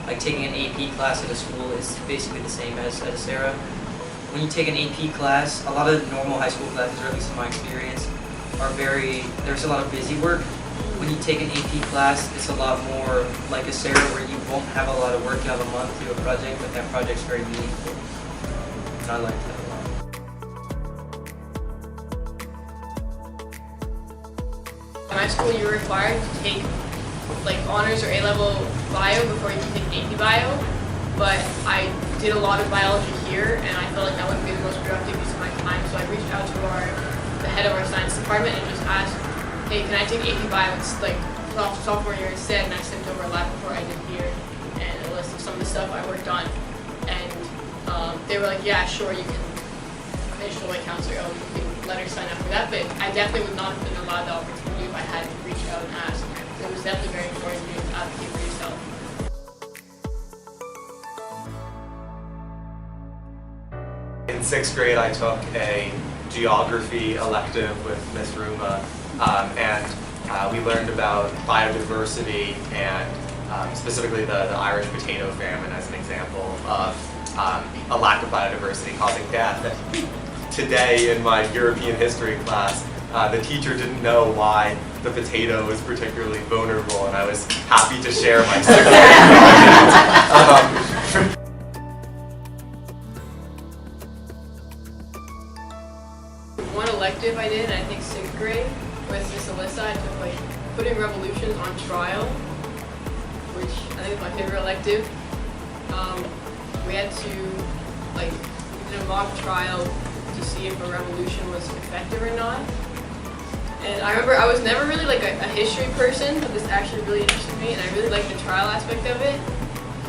like taking an AP class at a school is basically the same as at Acera. When you take an AP class, a lot of normal high school classes, or at least in my experience, there's a lot of busy work. When you take an AP class, it's a lot more like Acera, where you won't have a lot of work. You have a month to do a project, but that project's very meaningful. And I like that a lot. In my school, you're required to take like honors or A-level bio before you can take AP bio, but I did a lot of biology here, and I felt like that wouldn't be the most productive use of my time, so I reached out to the head of our science department and just asked, hey, can I take AP bio like sophomore year instead? And I sent over a lab report I did here and a list of some of the stuff I worked on, and they were like, yeah, sure, you can. They told my counselor, oh, you can let her sign up for that, but I definitely would not have been allowed the opportunity if I hadn't reached out and asked. So it was definitely very important to advocate for yourself. In 6th grade, I took a geography elective with Miss Ruma, and we learned about biodiversity and specifically the Irish potato famine as an example of a lack of biodiversity causing death. Today in my European history class, the teacher didn't know why the potato was particularly vulnerable, and I was happy to share my 6th grade project. One elective I did, I think 6th grade, with Miss Alyssa, I took like putting revolutions on trial, which I think is my favorite elective. We had to like do a mock trial to see if a revolution was effective or not. And I remember I was never really like a history person, but this actually really interested me, and I really liked the trial aspect of it.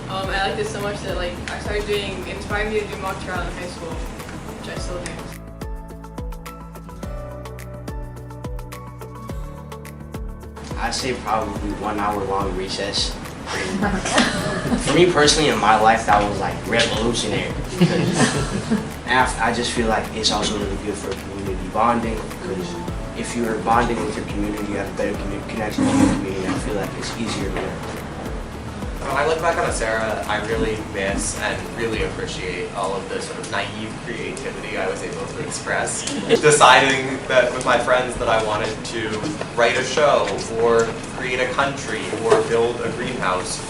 I liked it so much that like I started it inspired me to do mock trial in high school, which I still do. I'd say probably 1 hour long recess. For me personally, in my life, that was like revolutionary. I just feel like it's also really good for community bonding, because if you're bonding with your community, you have a better connection with your community. I feel like it's easier to learn. When I look back on Acera, I really miss and really appreciate all of the sort of naive creativity I was able to express. Deciding that with my friends that I wanted to write a show, or create a country, or build a greenhouse,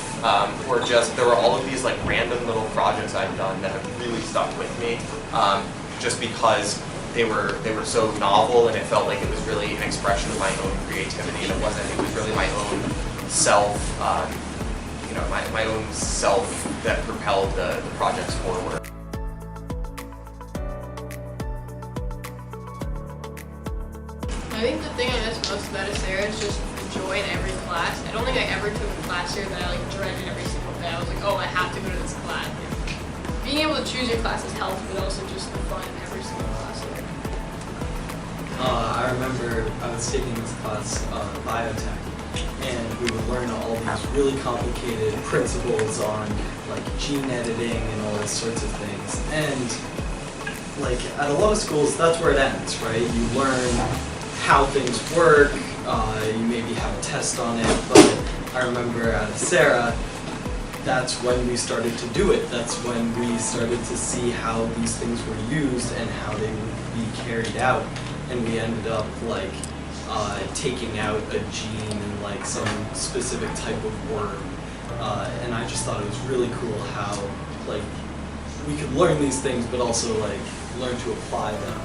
or just, there were all of these like random little projects I'd done that have really stuck with me, just because they were so novel, and it felt like it was really an expression of my own creativity, and it was really my own self, my own self that propelled the projects forward. I think the thing I miss most about Acera is just the joy in every class. I don't think I ever took a class here that I like dreaded every single day. I was like, oh, I have to go to this class. Being able to choose your classes helps, but also just the fun in every single class here. I remember I was taking this class, biotech, and we would learn all these really complicated principles on like gene editing and all those sorts of things. And like at a lot of schools, that's where it ends, right? You learn how things work, you maybe have a test on it, but I remember at Acera, that's when we started to do it. That's when we started to see how these things were used and how they would be carried out. And we ended up like taking out a gene in like some specific type of worm. And I just thought it was really cool how like we could learn these things but also like learn to apply them.